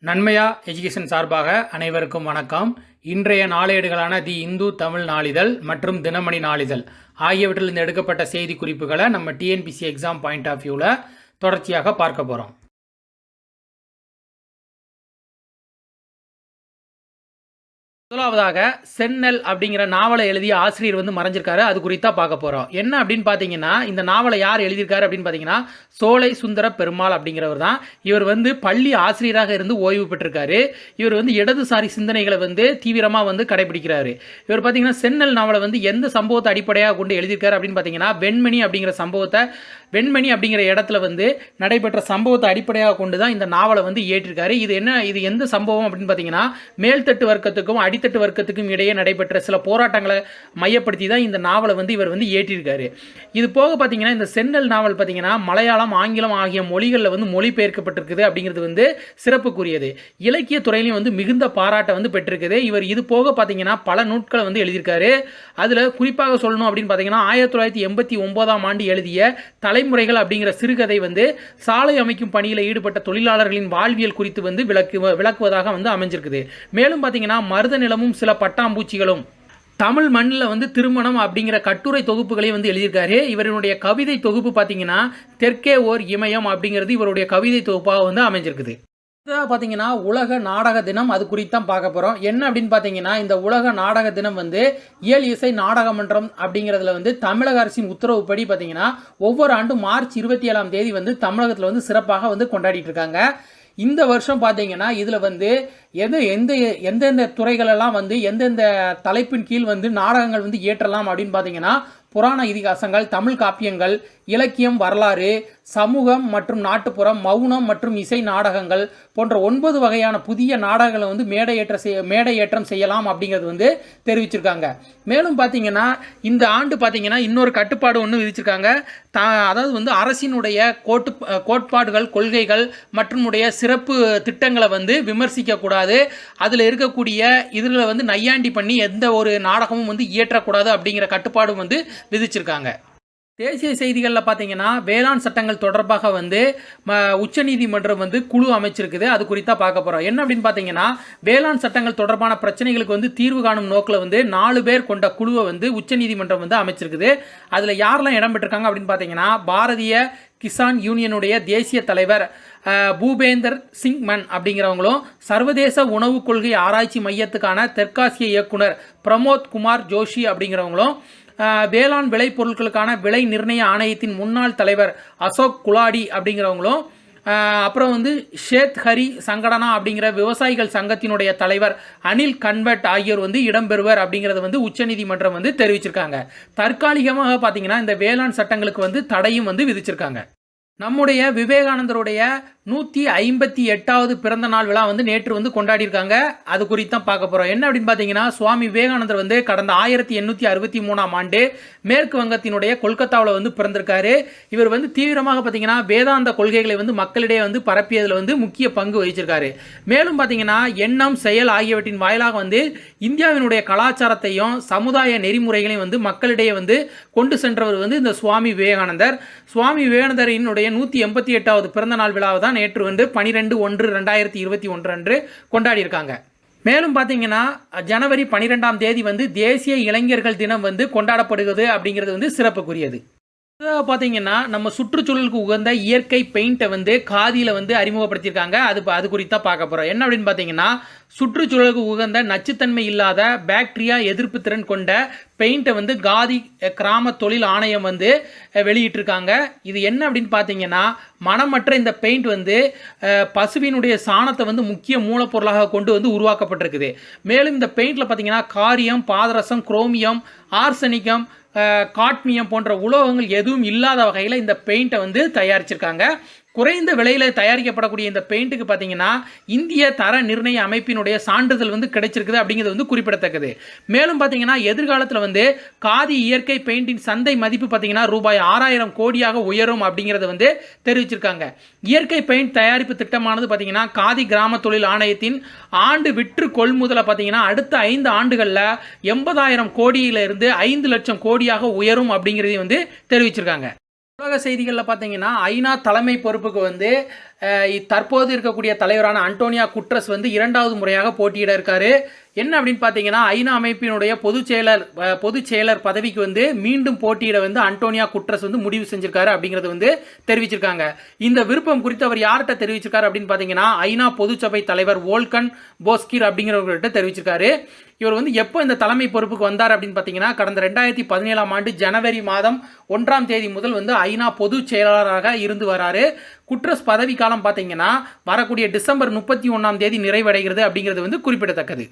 நன்மையா எஜுகேஷன் சார்பாக அனைவருக்கும் வணக்கம். இன்றைய நாளேடுகளான தி இந்து தமிழ் நாளிதழ் மற்றும் தினமணி நாளிதழ் ஆகியவற்றிலிருந்து எடுக்கப்பட்ட செய்தி குறிப்புகளை நம்ம டிஎன்பிசி எக்ஸாம் பாயிண்ட் ஆஃப் வியூவில் தொடர்ச்சியாக பார்க்க போகிறோம். முதலாவதாக சென்னல் அப்படிங்கிற நாவலை எழுதிய ஆசிரியர் மறைஞ்சிருக்காரு. அது குறித்தா பார்க்க போகிறோம். என்ன அப்படின்னு பார்த்தீங்கன்னா, இந்த நாவலை யார் எழுதியிருக்காரு அப்படின்னு பார்த்தீங்கன்னா, சோலை சுந்தர பெருமாள் அப்படிங்கிறவர் தான். இவர் பள்ளி ஆசிரியராக இருந்து ஓய்வு பெற்றிருக்காரு. இவர் இடதுசாரி சிந்தனைகளை தீவிரமாக கடைபிடிக்கிறாரு. இவர் பார்த்தீங்கன்னா சென்னல் நாவலை எந்த சம்பவத்தை அடிப்படையாக கொண்டு எழுதியிருக்காரு அப்படின்னு பார்த்தீங்கன்னா, வெண்மணி அப்படிங்கிற இடத்துல நடைபெற்ற சம்பவத்தை அடிப்படையாக கொண்டு தான் இந்த நாவலை இயற்றிருக்காரு. இது எந்த சம்பவம் அப்படின்னு பார்த்தீங்கன்னா, மேல்தட்டு வர்க்கத்துக்கும் அடித்தட்டு வர்க்கத்துக்கும் இடையே நடைபெற்ற சில போராட்டங்களை மையப்படுத்தி தான் இந்த நாவலை இவர் இயற்றியிருக்காரு. இது போக பார்த்தீங்கன்னா, இந்த சென்னல் நாவல் பார்த்தீங்கன்னா மலையாளம், ஆங்கிலம் ஆகிய மொழிகளில் மொழிபெயர்க்கப்பட்டிருக்குது அப்படிங்கிறது சிறப்புக்குரியது. இலக்கிய துறையிலையும் மிகுந்த பாராட்டை பெற்றிருக்குது. இவர் இது போக பார்த்தீங்கன்னா பல நூட்களை எழுதியிருக்காரு. அதில் குறிப்பாக சொல்லணும் அப்படின்னு பார்த்தீங்கன்னா, 1989ஆம் ஆண்டு எழுதிய தலைமுறைகள் அப்படிங்கிற சிறுகதை சாலை அமைக்கும் பணியில் ஈடுபட்ட தொழிலாளர்களின் வாழ்வியல் குறித்து விளக்குவதாக அமைஞ்சிருக்குது. மேலும் பார்த்தீங்கன்னா, மருத நிலமும் சில பட்டாம்பூச்சிகளும், தமிழ் மண்ணில் திருமணம் அப்படிங்கிற கட்டுரை தொகுப்புகளையும் எழுதியிருக்காரு. இவருடைய கவிதை தொகுப்பு பார்த்தீங்கன்னா தெற்கே ஓர் இமயம் அப்படிங்கிறது இவருடைய கவிதை தொகுப்பாக அமைஞ்சிருக்குது. பார்த்தீங்கன்னா உலக நாடக தினம், அது குறித்து தான் பார்க்க போகிறோம். என்ன அப்படின்னு பார்த்தீங்கன்னா, இந்த உலக நாடக தினம் இயல் இசை நாடக மன்றம் அப்படிங்கிறதுல தமிழக அரசின் உத்தரவுப்படி பார்த்தீங்கன்னா ஒவ்வொரு ஆண்டும் மார்ச் 27ஆம் தேதி தமிழகத்தில் சிறப்பாக கொண்டாடிட்டு இருக்காங்க. இந்த வருஷம் பார்த்தீங்கன்னா இதில் எந்தெந்த துறைகளெல்லாம் எந்தெந்த தலைப்பின் கீழ் நாடகங்கள் இயற்றலாம் அப்படின்னு பார்த்தீங்கன்னா, புராண இதிகாசங்கள், தமிழ் காப்பியங்கள், இலக்கியம், வரலாறு, சமூகம் மற்றும் நாட்டுப்புறம், மௌனம் மற்றும் இசை நாடகங்கள் போன்ற 9 வகையான புதிய நாடகங்களை மேடையேற்றம் செய்யலாம் அப்படிங்கிறது தெரிவிச்சிருக்காங்க. மேலும் பார்த்தீங்கன்னா இந்த ஆண்டு பார்த்தீங்கன்னா இன்னொரு கட்டுப்பாடு ஒன்று விதிச்சிருக்காங்க. அதாவது அரசினுடைய கோட்பாடுகள், கொள்கைகள் மற்றும் சிறப்பு திட்டங்களை விமர்சிக்கக்கூடாது. அதில் இருக்கக்கூடிய இதில் நையாண்டி பண்ணி எந்த ஒரு நாடகமும் இயற்றக்கூடாது அப்படிங்கிற கட்டுப்பாடும் விதிச்சிருக்காங்க. தேசிய செய்திகளில் பார்த்தீங்கன்னா, வேளாண் சட்டங்கள் தொடர்பாக உச்சநீதிமன்றம் குழு அமைச்சிருக்குது. அது குறித்தா பார்க்க போகிறோம். என்ன அப்படின்னு பார்த்தீங்கன்னா, வேளாண் சட்டங்கள் தொடர்பான பிரச்சனைகளுக்கு தீர்வு காணும் நோக்கில் 4 பேர் கொண்ட குழுவை உச்சநீதிமன்றம் அமைச்சிருக்குது. அதில் யாரெல்லாம் இடம் பெற்றிருக்காங்க அப்படின்னு பார்த்தீங்கன்னா, பாரதிய கிசான் யூனியனுடைய தேசிய தலைவர் பூபேந்தர் சிங் மன் அப்படிங்கிறவங்களும், சர்வதேச உணவு கொள்கை ஆராய்ச்சி மையத்துக்கான தெற்காசிய இயக்குனர் பிரமோத் குமார் ஜோஷி அப்படிங்கிறவங்களும், வேளாண் விளைபொருட்களுக்கான விலை நிர்ணய ஆணையத்தின் முன்னாள் தலைவர் அசோக் குலாடி அப்படிங்கிறவங்களும், அப்புறம் ஷேத் ஹரி சங்கடனா அப்படிங்கிற விவசாயிகள் சங்கத்தினுடைய தலைவர் அனில் கன்வெர்ட் ஆகியோர் இடம்பெறுவர் அப்படிங்கிறத உச்சநீதிமன்றம் தெரிவிச்சிருக்காங்க. தற்காலிகமாக பார்த்தீங்கன்னா இந்த வேளாண் சட்டங்களுக்கு தடையும் விதிச்சிருக்காங்க. நம்முடைய விவேகானந்தருடைய 158வது பிறந்த நாள் விழா நேற்று கொண்டாடியிருக்காங்க. அது குறித்து தான் பார்க்க போகிறோம். என்ன அப்படின்னு பார்த்தீங்கன்னா, சுவாமி விவேகானந்தர் கடந்த 1863ஆம் ஆண்டு மேற்கு வங்கத்தினுடைய கொல்கத்தாவில் பிறந்திருக்காரு. இவர் தீவிரமாக பார்த்தீங்கன்னா வேதாந்த கொள்கைகளை மக்களிடையே பரப்பியதில் முக்கிய பங்கு வகிச்சிருக்காரு. மேலும் பார்த்தீங்கன்னா எண்ணம், செயல் ஆகியவற்றின் வாயிலாக இந்தியாவினுடைய கலாச்சாரத்தையும் சமுதாய நெறிமுறைகளையும் மக்களிடையே கொண்டு சென்றவர் இந்த சுவாமி விவேகானந்தர். சுவாமி விவேகானந்தரினுடைய 188வது பிறந்த நாள் விழாவை தான் நேற்று 12/1/2021 அன்று கொண்டாடியிருக்காங்க. மேலும் பார்த்தீங்கன்னா ஜனவரி 12ஆம் தேதி தேசிய இளைஞர்கள் தினம் கொண்டாடப்படுகிறது அப்படிங்கிறது சிறப்புக்குரியது. பார்த்தீங்கன்னா நம்ம சுற்றுச்சூழலுக்கு உகந்த இயற்கை பெயிண்ட்டை காதியில் அறிமுகப்படுத்தியிருக்காங்க. அது குறித்தா பார்க்க போகிறோம். என்ன அப்படின்னு பார்த்தீங்கன்னா, சுற்றுச்சூழலுக்கு உகந்த நச்சுத்தன்மை இல்லாத பாக்டீரியா எதிர்ப்பு திறன் கொண்ட பெயிண்ட்டை காதி கிராம தொழில் ஆணையம் வெளியிட்டிருக்காங்க. இது என்ன அப்படின்னு பார்த்தீங்கன்னா, மனமற்ற இந்த பெயிண்ட் பசுவினுடைய சாணத்தை முக்கிய மூலப்பொருளாக கொண்டு உருவாக்கப்பட்டிருக்குது. மேலும் இந்த பெயிண்டில் பார்த்தீங்கன்னா காரியம், பாதரசம், குரோமியம், ஆர்சனிக்கம், காட்மியம் போன்ற உலோகங்கள் எதுவும் இல்லாத வகையில் இந்த பெயிண்ட்டை தயாரிச்சிருக்காங்க. குறைந்த விலையில் தயாரிக்கப்படக்கூடிய இந்த பெயிண்ட்டுக்கு பார்த்தீங்கன்னா இந்திய தர நிர்ணய அமைப்பினுடைய சான்றிதழ் கிடைச்சிருக்குது அப்படிங்கிறது குறிப்பிடத்தக்கது. மேலும் பார்த்தீங்கன்னா எதிர்காலத்தில் காதி இயற்கை பெயிண்டின் சந்தை மதிப்பு பார்த்தீங்கன்னா ரூபாய் 6000 கோடியாக உயரும் அப்படிங்கிறத தெரிவிச்சிருக்காங்க. இயற்கை பெயிண்ட் தயாரிப்பு திட்டமானது பார்த்தீங்கன்னா காதி கிராம தொழில் ஆணையத்தின் ஆண்டு விற்று கொள்முதலை பார்த்தீங்கன்னா அடுத்த 5 ஆண்டுகளில் 80,000 கோடியிலிருந்து 5 லட்சம் கோடியாக உயரும் அப்படிங்கிறதையும் தெரிவிச்சிருக்காங்க. உலக செய்திகளில் பார்த்தீங்கன்னா ஐநா தலைமை பொறுப்புக்கு தற்போது இருக்கக்கூடிய தலைவரான அன்டோனியோ குட்ரஸ் வந்து 2வது முறையாக போட்டியிட இருக்காரு. என்ன அப்படின்னு பார்த்தீங்கன்னா, ஐநா அமைப்பினுடைய பொதுச் செயலர் பதவிக்கு வந்து மீண்டும் போட்டியிட வந்து அன்டோனியோ குட்ரஸ் வந்து முடிவு செஞ்சிருக்காரு அப்படிங்கிறது வந்து தெரிவிச்சிருக்காங்க. இந்த விருப்பம் குறித்து அவர் யார்கிட்ட தெரிவிச்சிருக்காரு அப்படின்னு பார்த்தீங்கன்னா, ஐநா பொதுச்சபை தலைவர் வோல்கன் போஸ்கிர் அப்படிங்கிறவர்கிட்ட தெரிவிச்சிருக்காரு. இவர் வந்து எப்போ இந்த தலைமை பொறுப்புக்கு வந்தார் அப்படின்னு பார்த்தீங்கன்னா, கடந்த 2017ஆம் ஆண்டு ஜனவரி மாதம் 1ஆம் தேதி முதல் வந்து ஐநா பொதுச் செயலாளராக இருந்து வராரு. குட்ரஸ் பதவி காலம் பார்த்தீங்கன்னா வரக்கூடிய டிசம்பர் 31ஆம் தேதி நிறைவடைகிறது அப்படிங்கிறது வந்து குறிப்பிடத்தக்கது.